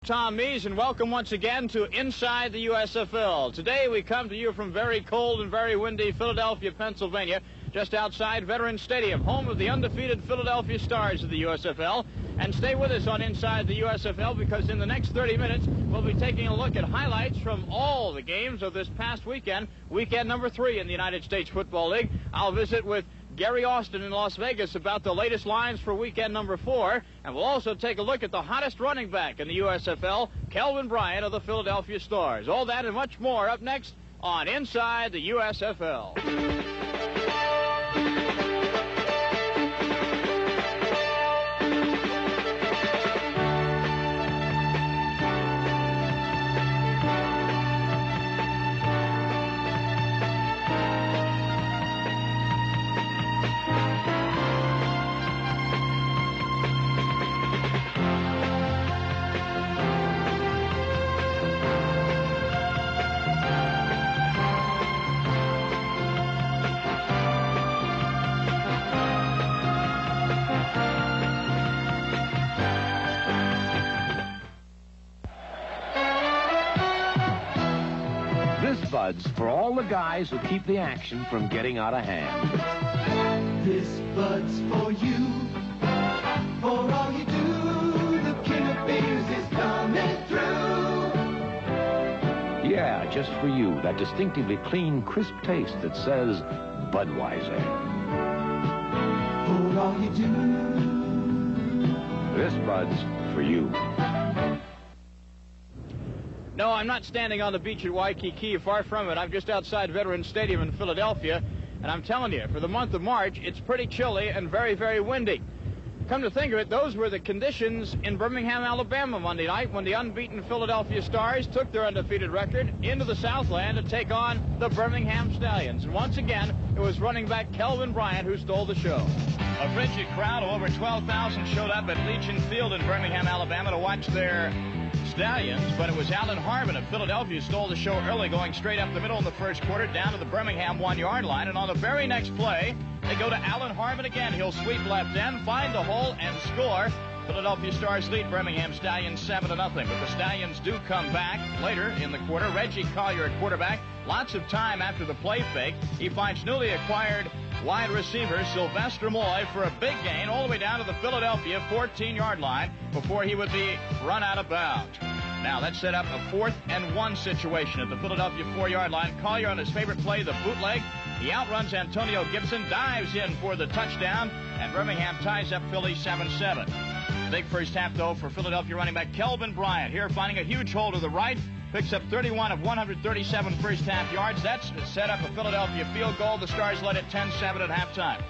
Tom Mees, and welcome once again to Inside the USFL. Today we come to you from very cold and very windy Philadelphia, Pennsylvania, just outside Veterans Stadium, home of the undefeated Philadelphia Stars of the USFL. And stay with us on Inside the USFL, because in the next 30 minutes we'll be taking a look at highlights from all the games of this past weekend, weekend number 3 in the United States Football League. I'll visit with Gary Austin in Las Vegas about the latest lines for weekend number 4, and we'll also take a look at the hottest running back in the USFL, Kelvin Bryant of the Philadelphia Stars. All that and much more up next on Inside the USFL. Buds for all the guys who keep the action from getting out of hand. This bud's for you, for all you do. The king of beers is coming through. Yeah, just for you, that distinctively clean, crisp taste that says Budweiser. For all you do. This Bud's for you. No, I'm not standing on the beach at Waikiki, far from it. I'm just outside Veterans Stadium in Philadelphia, and I'm telling you, for the month of March, it's pretty chilly and very, very windy. Come to think of it, those were the conditions in Birmingham, Alabama Monday night when the unbeaten Philadelphia Stars took their undefeated record into the Southland to take on the Birmingham Stallions. And once again, it was running back Kelvin Bryant who stole the show. A frigid crowd of over 12,000 showed up at Legion Field in Birmingham, Alabama to watch their Stallions, but it was Alan Harvin of Philadelphia who stole the show early, going straight up the middle in the first quarter down to the Birmingham 1-yard line, and on the very next play, they go to Alan Harvin again. He'll sweep left end, find the hole, and score. Philadelphia Stars lead Birmingham Stallions 7-0, but the Stallions do come back later in the quarter. Reggie Collier at quarterback, lots of time after the play fake. He finds newly acquired wide receiver Sylvester Moy for a big gain all the way down to the Philadelphia 14-yard line before he would be run out of bounds. Now, that set up a 4th and 1 situation at the Philadelphia 4-yard line. Collier on his favorite play, the bootleg. He outruns Antonio Gibson, dives in for the touchdown, and Birmingham ties up Philly 7-7. Big first half, though, for Philadelphia running back Kelvin Bryant. Here, finding a huge hole to the right. Picks up 31 of 137 first half yards. That's set up a Philadelphia field goal. The Stars led at 10-7 at halftime.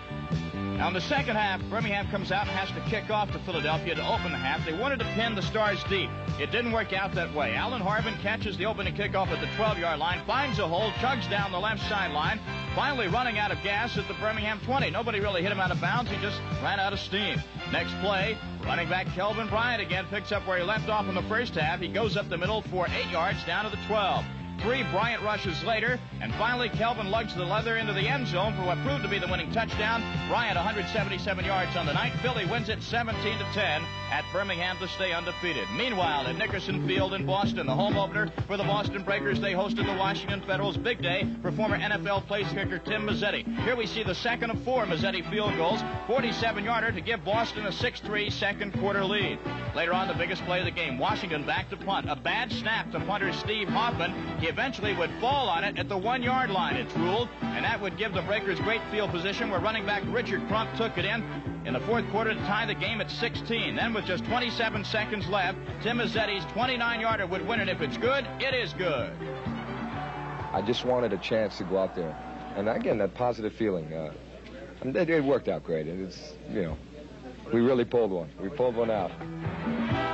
Now, in the second half, Birmingham comes out and has to kick off to Philadelphia to open the half. They wanted to pin the Stars deep. It didn't work out that way. Alan Harvin catches the opening kickoff at the 12-yard line, finds a hole, chugs down the left sideline, finally running out of gas at the Birmingham 20. Nobody really hit him out of bounds. He just ran out of steam. Next play, running back Kelvin Bryant again picks up where he left off in the first half. He goes up the middle for 8 yards down to the 12. 3 Bryant rushes later, and finally Kelvin lugs the leather into the end zone for what proved to be the winning touchdown. Bryant 177 yards on the night. Philly wins it 17-10 at Birmingham to stay undefeated. Meanwhile, at Nickerson Field in Boston, the home opener for the Boston Breakers, they hosted the Washington Federals. Big day for former NFL place kicker Tim Mazzetti. Here we see the second of 4 Mazzetti field goals, 47-yarder to give Boston a 6-3 second quarter lead. Later on, the biggest play of the game, Washington back to punt. A bad snap to punter Steve Hoffman. He eventually would fall on it at the 1-yard line, it's ruled, and that would give the Breakers great field position where running back Richard Crump took it in the fourth quarter to tie the game at 16. Then with just 27 seconds left, Tim Mazzetti's 29-yarder would win it. If it's good, it is good. I just wanted a chance to go out there. And again, that positive feeling, it worked out great. It's, you know, we really pulled one. We pulled one out.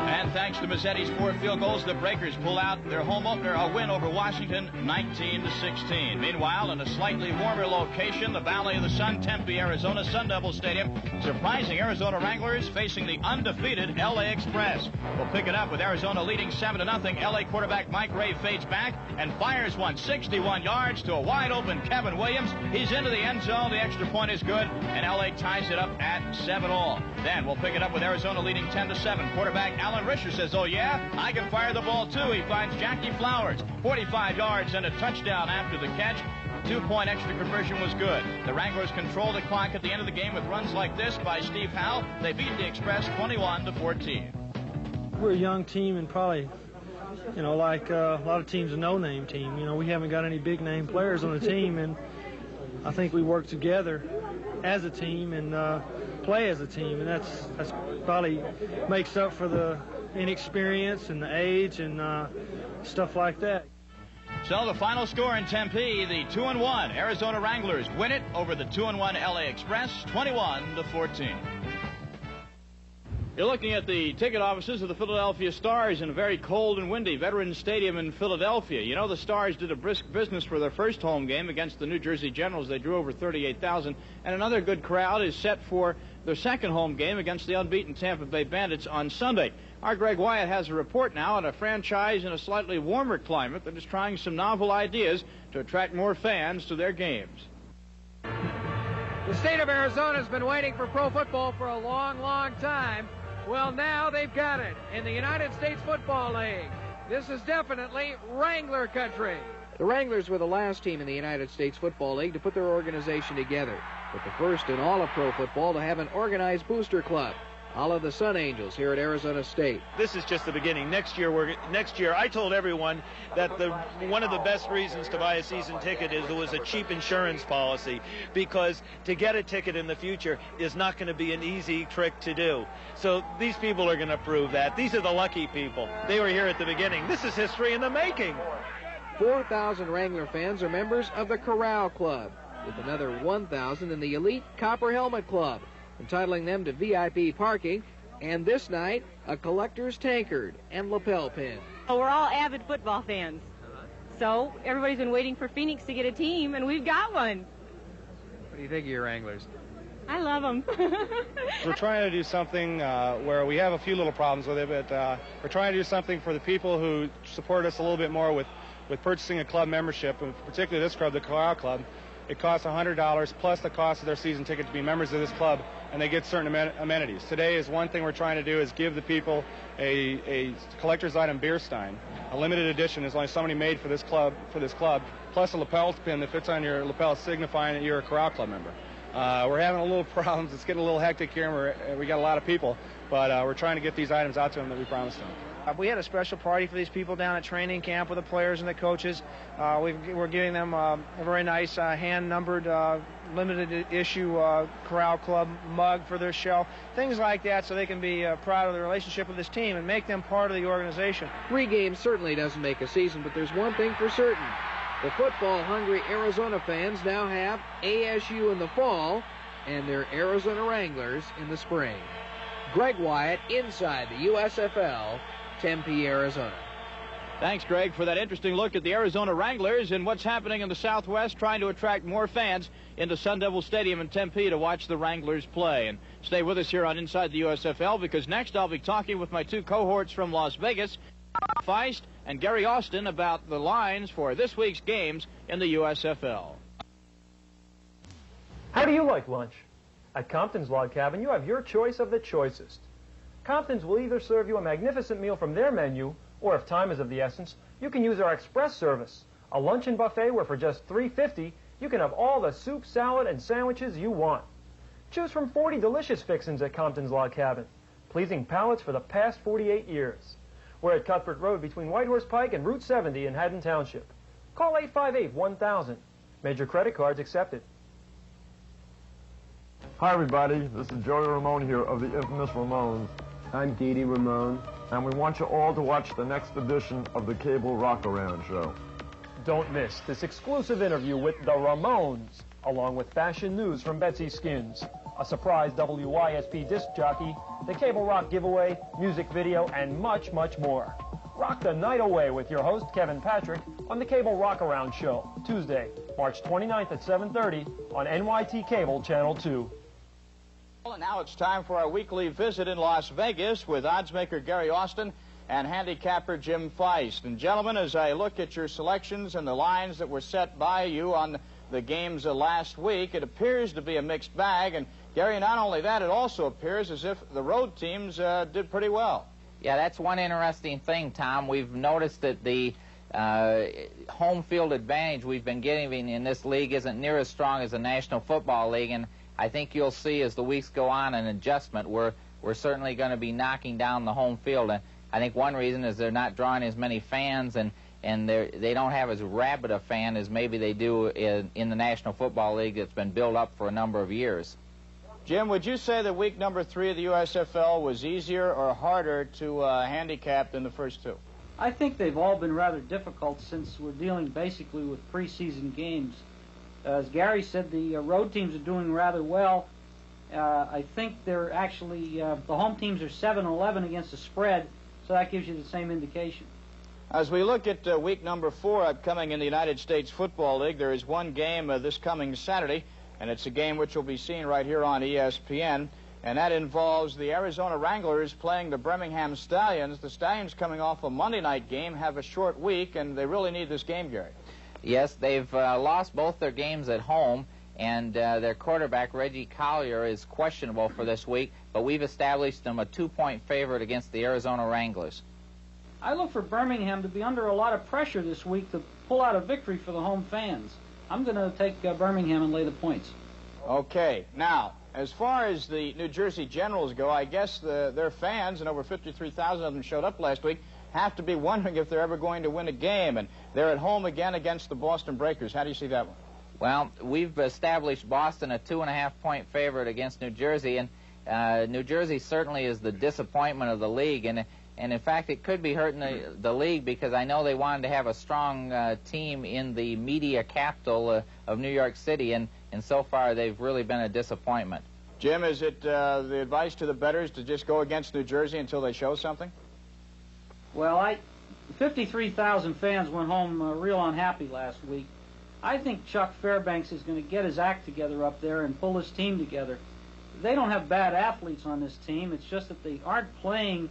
And thanks to Mazzetti's 4 field goals, the Breakers pull out their home opener, a win over Washington, 19-16. Meanwhile, in a slightly warmer location, the Valley of the Sun, Tempe, Arizona, Sun Devil Stadium, surprising Arizona Wranglers facing the undefeated LA Express. We'll pick it up with Arizona leading 7-0. LA quarterback Mike Ray fades back and fires one 61 yards to a wide-open Kevin Williams. He's into the end zone. The extra point is good, and LA ties it up at 7-all. Then we'll pick it up with Arizona leading 10-7. Quarterback Alan Risher says, oh, yeah, I can fire the ball, too. He finds Jackie Flowers, 45 yards and a touchdown after the catch. 2-point extra conversion was good. The Wranglers control the clock at the end of the game with runs like this by Steve Howe. They beat the Express 21-14. We're a young team and probably, like a lot of teams, a no-name team. We haven't got any big-name players on the team, and I think we work together as a team and play as a team, and that's probably makes up for the inexperience and the age and stuff like that. So the final score in Tempe, the 2-1 Arizona Wranglers win it over the 2-1 LA Express, 21-14. You're looking at the ticket offices of the Philadelphia Stars in a very cold and windy Veterans Stadium in Philadelphia. The Stars did a brisk business for their first home game against the New Jersey Generals. They drew over 38,000, and another good crowd is set for their second home game against the unbeaten Tampa Bay Bandits on Sunday. Our Greg Wyatt has a report now on a franchise in a slightly warmer climate that is trying some novel ideas to attract more fans to their games. The state of Arizona has been waiting for pro football for a long, long time. Well, now they've got it in the United States Football League. This is definitely Wrangler country. The Wranglers were the last team in the United States Football League to put their organization together, but the first in all of pro football to have an organized booster club, a la the Sun Angels here at Arizona State. This is just the beginning. Next year, I told everyone that one of the best reasons to buy a season ticket is there was a cheap insurance policy, because to get a ticket in the future is not going to be an easy trick to do. So these people are going to prove that. These are the lucky people. They were here at the beginning. This is history in the making. 4,000 Wrangler fans are members of the Corral Club, with another 1,000 in the Elite Copper Helmet Club, entitling them to VIP parking, and this night, a collector's tankard and lapel pin. We're all avid football fans, so everybody's been waiting for Phoenix to get a team, and we've got one. What do you think of your Wranglers? I love them. We're trying to do something where we have a few little problems with it, but we're trying to do something for the people who support us a little bit more with purchasing a club membership, and particularly this club, the Corral Club. It costs $100 plus the cost of their season ticket to be members of this club, and they get certain amenities. Today is one thing we're trying to do is give the people a collector's item beer stein, a limited edition. There's only so many made for this club, plus a lapel pin that fits on your lapel signifying that you're a Corral Club member. We're having a little problems. It's getting a little hectic here, and we got a lot of people, but we're trying to get these items out to them that we promised them. We had a special party for these people down at training camp with the players and the coaches. We're giving them a very nice hand-numbered, limited issue Corral Club mug for their show, things like that, so they can be proud of the relationship with this team and make them part of the organization. 3 games certainly doesn't make a season, but there's one thing for certain. The football-hungry Arizona fans now have ASU in the fall and their Arizona Wranglers in the spring. Greg Wyatt inside the USFL, Tempe, Arizona. Thanks, Greg, for that interesting look at the Arizona Wranglers and what's happening in the Southwest, trying to attract more fans into Sun Devil Stadium in Tempe to watch the Wranglers play. And stay with us here on Inside the USFL, because next I'll be talking with my 2 cohorts from Las Vegas, Feist and Gary Austin, about the lines for this week's games in the USFL. How do you like lunch? At Compton's Log Cabin, you have your choice of the choicest. Compton's will either serve you a magnificent meal from their menu, or if time is of the essence, you can use our express service, a luncheon buffet where for just $3.50, you can have all the soup, salad, and sandwiches you want. Choose from 40 delicious fixins at Compton's Log Cabin, pleasing palates for the past 48 years. We're at Cuthbert Road between Whitehorse Pike and Route 70 in Haddon Township. Call 858-1000. Major credit cards accepted. Hi everybody, this is Joey Ramone here of the infamous Ramones. I'm Dee Dee Ramone. And we want you all to watch the next edition of the Cable Rock Around Show. Don't miss this exclusive interview with the Ramones, along with fashion news from Betsy Skins, a surprise WYSP disc jockey, the Cable Rock giveaway, music video, and much, much more. Rock the night away with your host, Kevin Patrick, on the Cable Rock Around Show, Tuesday, March 29th at 7:30 on NYT Cable Channel 2. Well, and now it's time for our weekly visit in Las Vegas with oddsmaker Gary Austin and handicapper Jim Feist. And gentlemen, as I look at your selections and the lines that were set by you on the games last week, it appears to be a mixed bag. And Gary, not only that, it also appears as if the road teams did pretty well. Yeah, that's one interesting thing, Tom. We've noticed that the home field advantage we've been getting in this league isn't near as strong as the National Football League, and I think you'll see as the weeks go on an adjustment. We're certainly going to be knocking down the home field, and I think one reason is they're not drawing as many fans, and they don't have as rabid a fan as maybe they do in the National Football League that's been built up for a number of years. Jim, would you say that week number 3 of the USFL was easier or harder to handicap than the first two? I think they've all been rather difficult since we're dealing basically with preseason games. As Gary said, the road teams are doing rather well. I think they're actually, the home teams are 7-11 against the spread, so that gives you the same indication. As we look at week number 4 upcoming in the United States Football League, there is one game this coming Saturday, and it's a game which will be seen right here on ESPN, and that involves the Arizona Wranglers playing the Birmingham Stallions. The Stallions, coming off a Monday night game, have a short week, and they really need this game, Gary. Yes, they've lost both their games at home, and their quarterback, Reggie Collier, is questionable for this week, but we've established them a 2-point favorite against the Arizona Wranglers. I look for Birmingham to be under a lot of pressure this week to pull out a victory for the home fans. I'm going to take Birmingham and lay the points. Okay. Now, as far as the New Jersey Generals go, I guess their fans, and over 53,000 of them showed up last week, have to be wondering if they're ever going to win a game. And they're at home again against the Boston Breakers. How do you see that one? Well, we've established Boston a 2.5-point favorite against New Jersey, and New Jersey certainly is the disappointment of the league. And in fact, it could be hurting the league because I know they wanted to have a strong team in the media capital of New York City, and so far they've really been a disappointment. Jim, is it the advice to the bettors to just go against New Jersey until they show something? Well, 53,000 fans went home real unhappy last week. I think Chuck Fairbanks is going to get his act together up there and pull his team together. They don't have bad athletes on this team. It's just that they aren't playing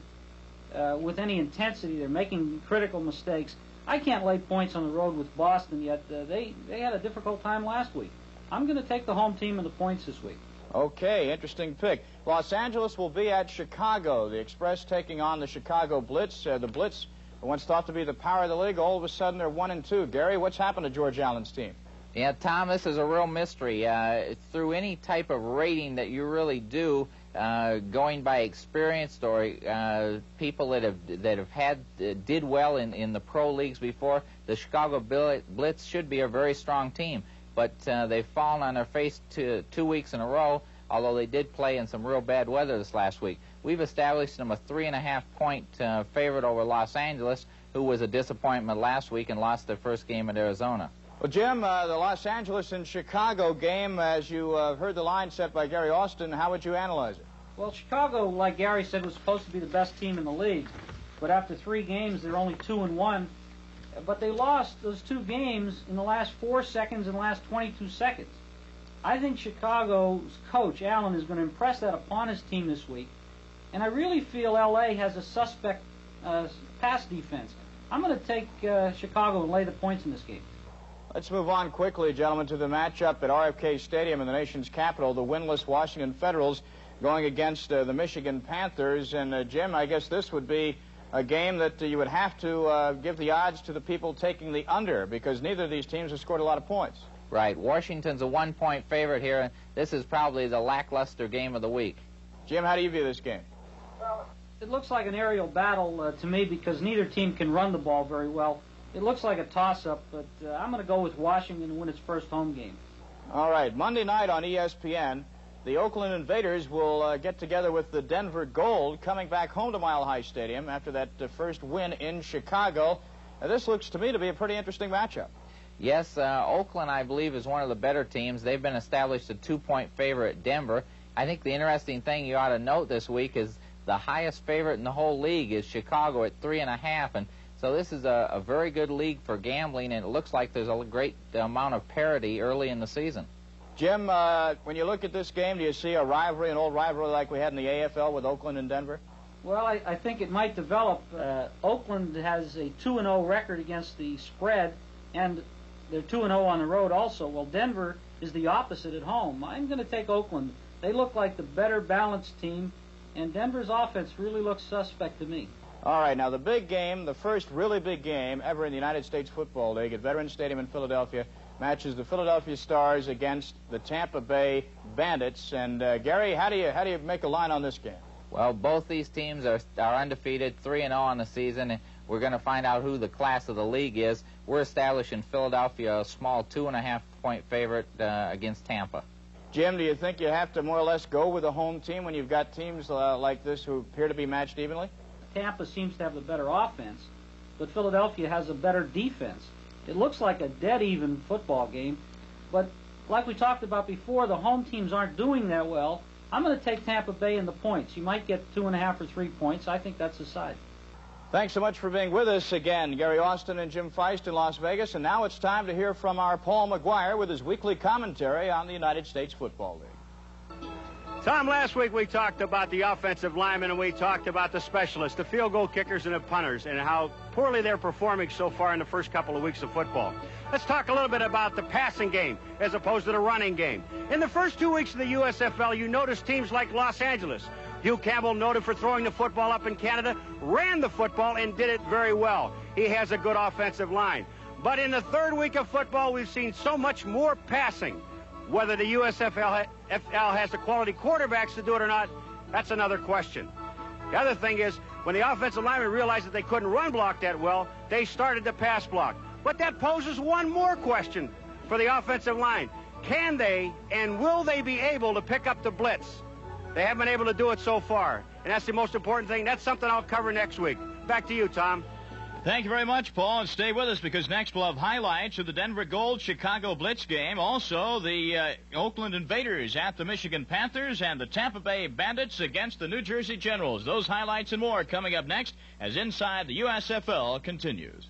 with any intensity. They're making critical mistakes. I can't lay points on the road with Boston yet. They had a difficult time last week. I'm going to take the home team and the points this week. Okay, interesting pick. Los Angeles will be at Chicago. The Express taking on the Chicago Blitz. The Blitz, once thought to be the power of the league, all of a sudden they're 1-2. Gary, what's happened to George Allen's team? Yeah, Tom, this is a real mystery. Through any type of rating that you really do, going by experienced or people that have had did well in the pro leagues before, the Chicago Blitz should be a very strong team. But they've fallen on their face 2 weeks in a row, although they did play in some real bad weather this last week. We've established them a 3.5-point favorite over Los Angeles, who was a disappointment last week and lost their first game at Arizona. Well, Jim, the Los Angeles and Chicago game, as you heard the line set by Gary Austin, how would you analyze it? Well, Chicago, like Gary said, was supposed to be the best team in the league. But after 3 games, they're only 2-1. But they lost those 2 games in the last 4 seconds and the last 22 seconds. I think Chicago's coach, Allen, is going to impress that upon his team this week. And I really feel L.A. has a suspect pass defense. I'm going to take Chicago and lay the points in this game. Let's move on quickly, gentlemen, to the matchup at RFK Stadium in the nation's capital. The winless Washington Federals going against the Michigan Panthers. And, Jim, I guess this would be a game that you would have to give the odds to the people taking the under, because neither of these teams have scored a lot of points. Right. Washington's a 1-point favorite here, and this is probably the lackluster game of the week. Jim, how do you view this game? Well, it looks like an aerial battle to me because neither team can run the ball very well. It looks like a toss-up, but I'm going to go with Washington to win its first home game. All right. Monday night on ESPN, the Oakland Invaders will get together with the Denver Gold, coming back home to Mile High Stadium after that first win in Chicago. This looks to me to be a pretty interesting matchup. Yes, Oakland, I believe, is one of the better teams. They've been established a 2-point favorite at Denver. I think the interesting thing you ought to note this week is the highest favorite in the whole league is Chicago at 3.5, and so this is a very good league for gambling, and it looks like there's a great amount of parity early in the season. Jim, when you look at this game, do you see a rivalry, an old rivalry like we had in the AFL with Oakland and Denver? Well, I think it might develop. Oakland has a 2-0 record against the spread, and they're 2-0 on the road also. Well, Denver is the opposite at home. I'm going to take Oakland. They look like the better balanced team, and Denver's offense really looks suspect to me. All right, now the big game, the first really big game ever in the United States Football League at Veterans Stadium in Philadelphia, matches the Philadelphia Stars against the Tampa Bay Bandits. And Gary, how do you make a line on this game? Well, both these teams are undefeated, 3-0 on the season. And we're going to find out who the class of the league is. We're establishing Philadelphia a small 2.5-point favorite against Tampa. Jim, do you think you have to more or less go with the home team when you've got teams like this who appear to be matched evenly? Tampa seems to have the better offense, but Philadelphia has a better defense. It looks like a dead-even football game, but like we talked about before, the home teams aren't doing that well. I'm going to take Tampa Bay in the points. You might get 2.5 or 3 points. I think that's the side. Thanks so much for being with us again, Gary Austin and Jim Feist in Las Vegas. And now it's time to hear from our Paul McGuire with his weekly commentary on the United States Football League. Tom, last week we talked about the offensive linemen and we talked about the specialists, the field goal kickers and the punters, and how poorly they're performing so far in the first couple of weeks of football. Let's talk a little bit about the passing game as opposed to the running game. In the first 2 weeks of the USFL, you notice teams like Los Angeles. Hugh Campbell, noted for throwing the football up in Canada, ran the football and did it very well. He has a good offensive line. But in the third week of football, we've seen so much more passing. Whether the USFL has the quality quarterbacks to do it or not, that's another question. The other thing is, when the offensive linemen realized that they couldn't run block that well, they started to pass block. But that poses one more question for the offensive line. Can they and will they be able to pick up the blitz? They haven't been able to do it so far, and that's the most important thing. That's something I'll cover next week. Back to you, Tom. Thank you very much, Paul, and stay with us because next we'll have highlights of the Denver Gold Chicago Blitz game, also the Oakland Invaders at the Michigan Panthers, and the Tampa Bay Bandits against the New Jersey Generals. Those highlights and more coming up next as Inside the USFL continues.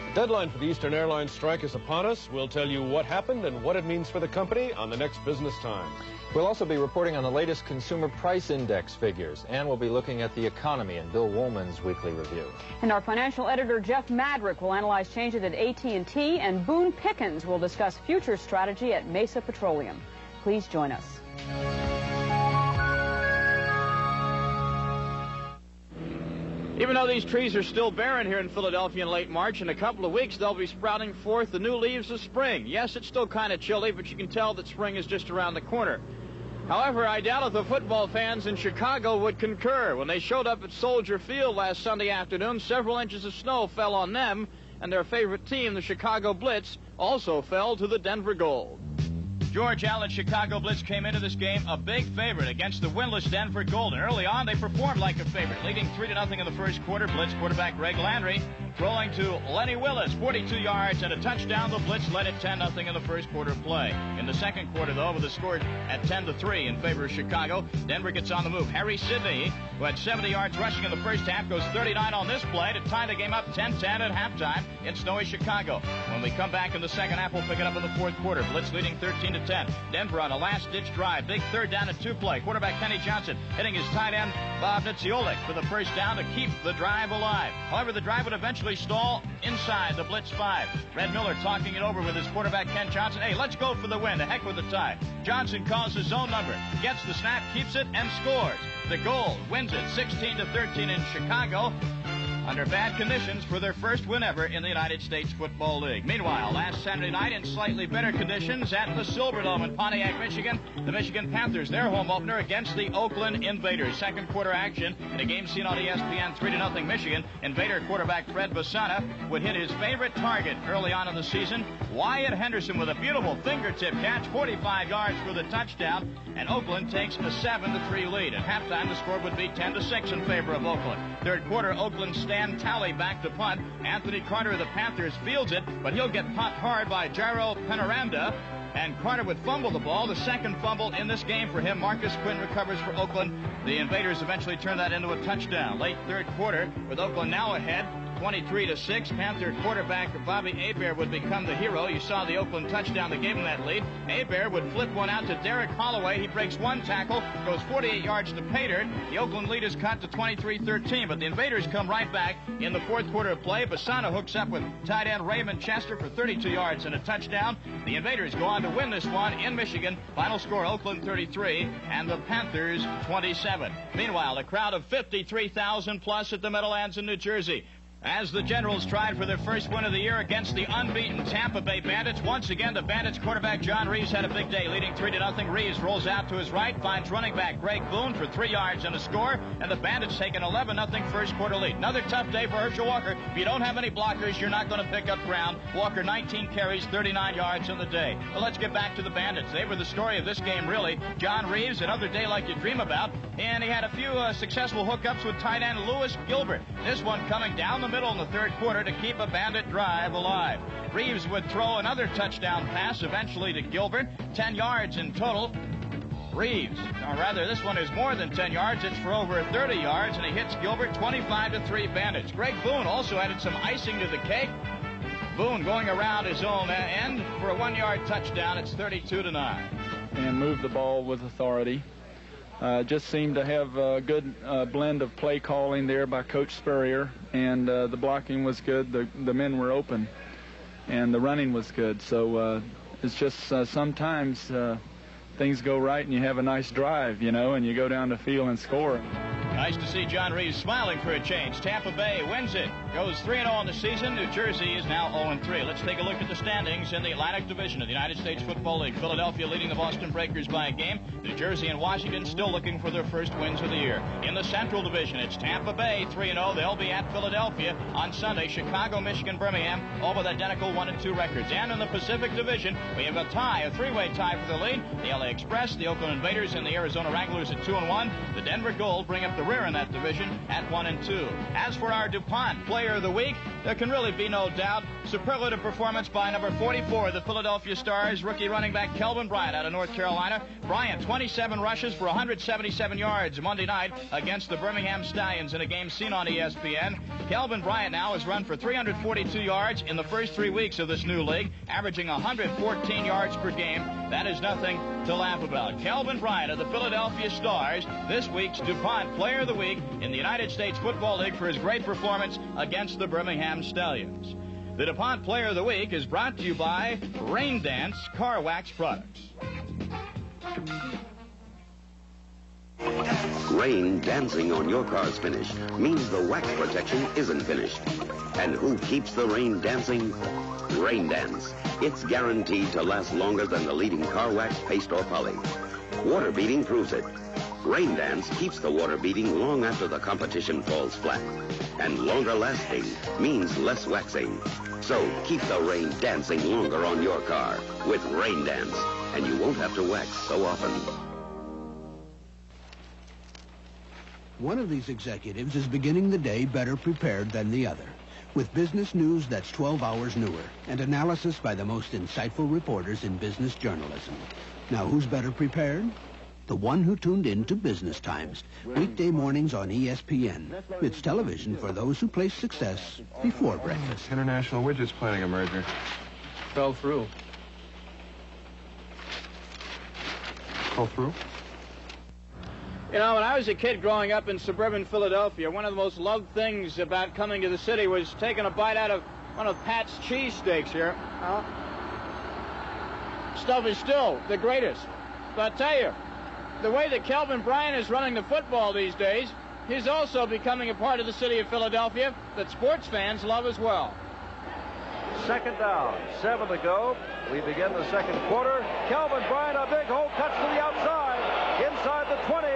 The deadline for the Eastern Airlines strike is upon us. We'll tell you what happened and what it means for the company on the next Business Times. We'll also be reporting on the latest consumer price index figures, and we'll be looking at the economy in Bill Woolman's weekly review. And our financial editor, Jeff Madrick, will analyze changes at AT&T, and Boone Pickens will discuss future strategy at Mesa Petroleum. Please join us. Even though these trees are still barren here in Philadelphia in late March, in a couple of weeks they'll be sprouting forth the new leaves of spring. Yes, it's still kind of chilly, but you can tell that spring is just around the corner. However, I doubt if the football fans in Chicago would concur. When they showed up at Soldier Field last Sunday afternoon, several inches of snow fell on them, and their favorite team, the Chicago Blitz, also fell to the Denver Gold. George Allen's Chicago Blitz came into this game a big favorite against the winless Denver Gold. And early on, they performed like a favorite, leading 3-0 in the first quarter. Blitz quarterback Greg Landry throwing to Lenny Willis, 42 yards and a touchdown. The Blitz led it 10-0 in the first quarter of play. In the second quarter, though, with the score at 10-3 in favor of Chicago, Denver gets on the move. Harry Sidney, who had 70 yards rushing in the first half, goes 39 on this play to tie the game up 10-10 at halftime in snowy Chicago. When we come back in the second half, we'll pick it up in the fourth quarter. Blitz leading 13-10. Denver on a last-ditch drive. Big third down and 2 play. Quarterback Kenny Johnson hitting his tight end Bob Nitziolik for the first down to keep the drive alive. However, the drive would eventually stall inside the Blitz 5. Red Miller talking it over with his quarterback Ken Johnson. Hey, let's go for the win. The heck with the tie. Johnson calls his own number, gets the snap, keeps it, and scores. The Gold wins it 16-13 in Chicago under bad conditions for their first win ever in the United States Football League. Meanwhile, last Saturday night in slightly better conditions at the Silverdome in Pontiac, Michigan, the Michigan Panthers, their home opener against the Oakland Invaders. Second quarter action in a game seen on ESPN, 3-0 Michigan. Invader quarterback Fred Basana would hit his favorite target early on in the season, Wyatt Henderson, with a beautiful fingertip catch, 45 yards for the touchdown, and Oakland takes a 7-3 lead. At halftime, the score would be 10-6 in favor of Oakland. Third quarter, Oakland Stan Talley back to punt. Anthony Carter of the Panthers fields it, but he'll get popped hard by Jairo Penaranda, and Carter would fumble the ball. The second fumble in this game for him. Marcus Quinn recovers for Oakland. The Invaders eventually turn that into a touchdown. Late third quarter, with Oakland now ahead 23-6. Panther quarterback Bobby Hebert would become the hero. You saw the Oakland touchdown that gave him that lead. Hebert would flip one out to Derek Holloway. He breaks one tackle, goes 48 yards to pay dirt. The Oakland lead is cut to 23-13, but the Invaders come right back in the fourth quarter of play. Bassano hooks up with tight end Raymond Chester for 32 yards and a touchdown. The Invaders go on to win this one in Michigan. Final score, Oakland 33 and the Panthers 27. Meanwhile, a crowd of 53,000 plus at the Meadowlands in New Jersey, as the Generals tried for their first win of the year against the unbeaten Tampa Bay Bandits. Once again, the Bandits quarterback John Reeves had a big day, leading 3-0. Reeves rolls out to his right, finds running back Greg Boone for 3 yards and a score, and the Bandits take an 11-0 first quarter lead. Another tough day for Herschel Walker. If you don't have any blockers, you're not going to pick up ground. Walker 19 carries, 39 yards on the day. But let's get back to the Bandits. They were the story of this game, really. John Reeves, another day like you dream about, and he had a few successful hookups with tight end Lewis Gilbert. This one coming down the middle in the third quarter to keep a Bandit drive alive. Reeves would throw another touchdown pass eventually to Gilbert, 10 yards in total. Reeves, or rather this one is more than 10 yards, it's for over 30 yards, and he hits Gilbert 25-3 Bandits. Greg Boone also added some icing to the cake. Boone going around his own end for a 1-yard touchdown. It's 32-9. And moved the ball with authority. Just seemed to have a good blend of play calling there by Coach Spurrier, and the blocking was good. The men were open, and the running was good. So it's just sometimes things go right and you have a nice drive, you know, and you go down the field and score. Nice to see John Reeves smiling for a change. Tampa Bay wins it. Goes 3-0 in the season. New Jersey is now 0-3. Let's take a look at the standings in the Atlantic Division of the United States Football League. Philadelphia leading the Boston Breakers by a game. New Jersey and Washington still looking for their first wins of the year. In the Central Division, it's Tampa Bay 3-0. They'll be at Philadelphia on Sunday. Chicago, Michigan, Birmingham, all with identical 1-2 records. And in the Pacific Division, we have a tie, a three-way tie for the lead. The LA Express, the Oakland Invaders, and the Arizona Wranglers at 2-1. The Denver Gold bring up the rear in that division at 1-2. As for our DuPont Player of the Week, there can really be no doubt. Superlative performance by number 44, the Philadelphia Stars, rookie running back Kelvin Bryant out of North Carolina. Bryant, 27 rushes for 177 yards Monday night against the Birmingham Stallions in a game seen on ESPN. Kelvin Bryant now has run for 342 yards in the first 3 weeks of this new league, averaging 114 yards per game. That is nothing to laugh about. Kelvin Bryant of the Philadelphia Stars, this week's DuPont Player of the Week in the United States Football League for his great performance against the Birmingham Stallions. The DuPont Player of the Week is brought to you by Rain Dance Car Wax Products. Rain dancing on your car's finish means the wax protection isn't finished. And who keeps the rain dancing? Rain Dance. It's guaranteed to last longer than the leading car wax, paste, or poly. Water beading proves it. Rain Dance keeps the water beading long after the competition falls flat. And longer lasting means less waxing. So keep the rain dancing longer on your car with Rain Dance, and you won't have to wax so often. One of these executives is beginning the day better prepared than the other, with business news that's 12 hours newer and analysis by the most insightful reporters in business journalism. Now, who's better prepared? The one who tuned in to Business Times, weekday mornings on ESPN. It's television for those who place success before breakfast. International Widgets planning a merger. Fell through. Fell through? You know, when I was a kid growing up in suburban Philadelphia, one of the most loved things about coming to the city was taking a bite out of one of Pat's cheesesteaks here. Stuff is still the greatest. But I tell you, the way that Kelvin Bryant is running the football these days, he's also becoming a part of the city of Philadelphia that sports fans love as well. Second down, 7 to go. We begin the second quarter. Kelvin Bryant, a big hole, cuts to the outside, inside the 20.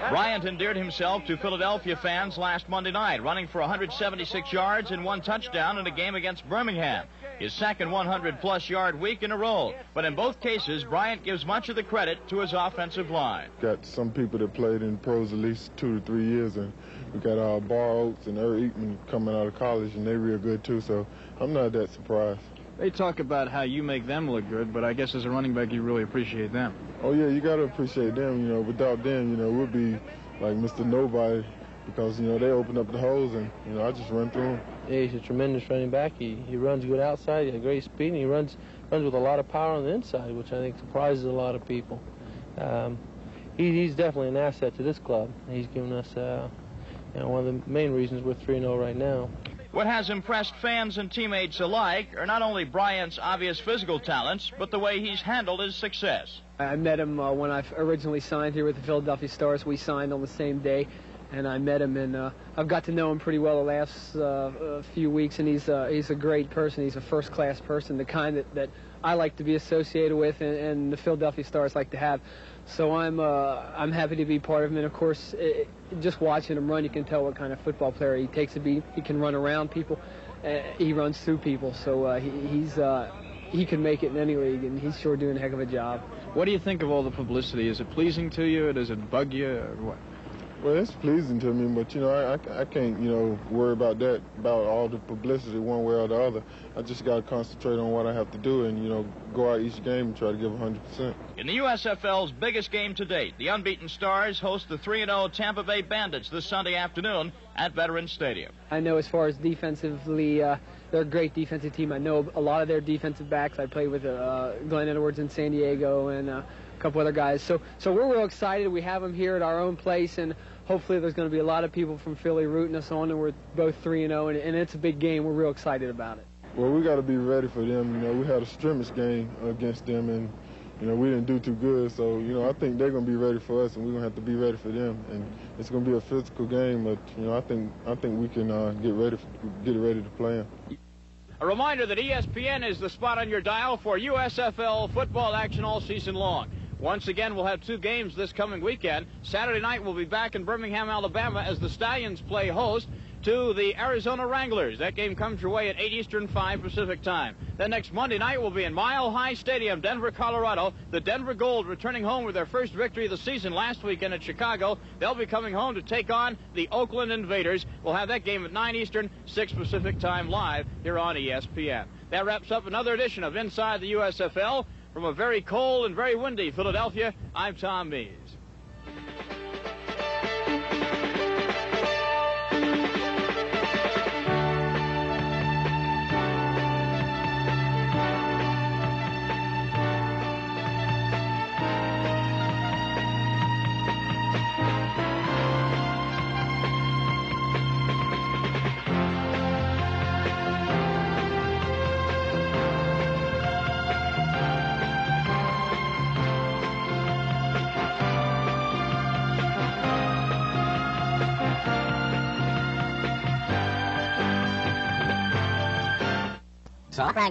Bryant endeared himself to Philadelphia fans last Monday night, running for 176 yards and 1 touchdown in a game against Birmingham. His second 100-plus yard week in a row. But in both cases, Bryant gives much of the credit to his offensive line. Got some people that played in pros at least 2 to 3 years, and we got Bar Oates and Earl Eatman coming out of college, and they're real good too, so I'm not that surprised. They talk about how you make them look good, but I guess as a running back, you really appreciate them. Oh, yeah, you got to appreciate them. You know, without them, you know, we'd be like Mr. Nobody because, you know, they open up the holes and, you know, I just run through them. Yeah, he's a tremendous running back. He runs good outside. He has great speed, and he runs with a lot of power on the inside, which I think surprises a lot of people. He's definitely an asset to this club. He's given us you know, one of the main reasons we're 3-0 right now. What has impressed fans and teammates alike are not only Bryant's obvious physical talents, but the way he's handled his success. I met him when I originally signed here with the Philadelphia Stars. We signed on the same day, and I met him, and I've got to know him pretty well the last few weeks, and he's a great person. He's a first-class person, the kind that I like to be associated with, and the Philadelphia Stars like to have. So I'm happy to be part of him, and of course, just watching him run, you can tell what kind of football player he takes to be. He can run around people, he runs through people, so he can make it in any league, and he's sure doing a heck of a job. What do you think of all the publicity? Is it pleasing to you? Does it bug you, or what? Well, it's pleasing to me, but, you know, I can't, you know, worry about that, about all the publicity one way or the other. I just got to concentrate on what I have to do and, you know, go out each game and try to give 100%. In the USFL's biggest game to date, the unbeaten Stars host the 3-0 Tampa Bay Bandits this Sunday afternoon at Veterans Stadium. I know as far as defensively, they're a great defensive team. I know a lot of their defensive backs. I played with Glenn Edwards in San Diego and a couple other guys. So we're real excited. We have them here at our own place, and hopefully there's going to be a lot of people from Philly rooting us on, and we're both 3-0, and it's a big game. We're real excited about it. Well, we got to be ready for them. You know, we had a scrimmage game against them, and, you know, we didn't do too good. So, you know, I think they're going to be ready for us, and we're going to have to be ready for them. And it's going to be a physical game, but, you know, I think we can get ready to play them. A reminder that ESPN is the spot on your dial for USFL football action all season long. Once again, we'll have two games this coming weekend. Saturday night, we'll be back in Birmingham, Alabama, as the Stallions play host to the Arizona Wranglers. That game comes your way at 8 Eastern, 5 Pacific time. Then next Monday night, we'll be in Mile High Stadium, Denver, Colorado. The Denver Gold returning home with their first victory of the season last weekend at Chicago. They'll be coming home to take on the Oakland Invaders. We'll have that game at 9 Eastern, 6 Pacific time live here on ESPN. That wraps up another edition of Inside the USFL. From a very cold and very windy Philadelphia, I'm Tom Mees. Sorry.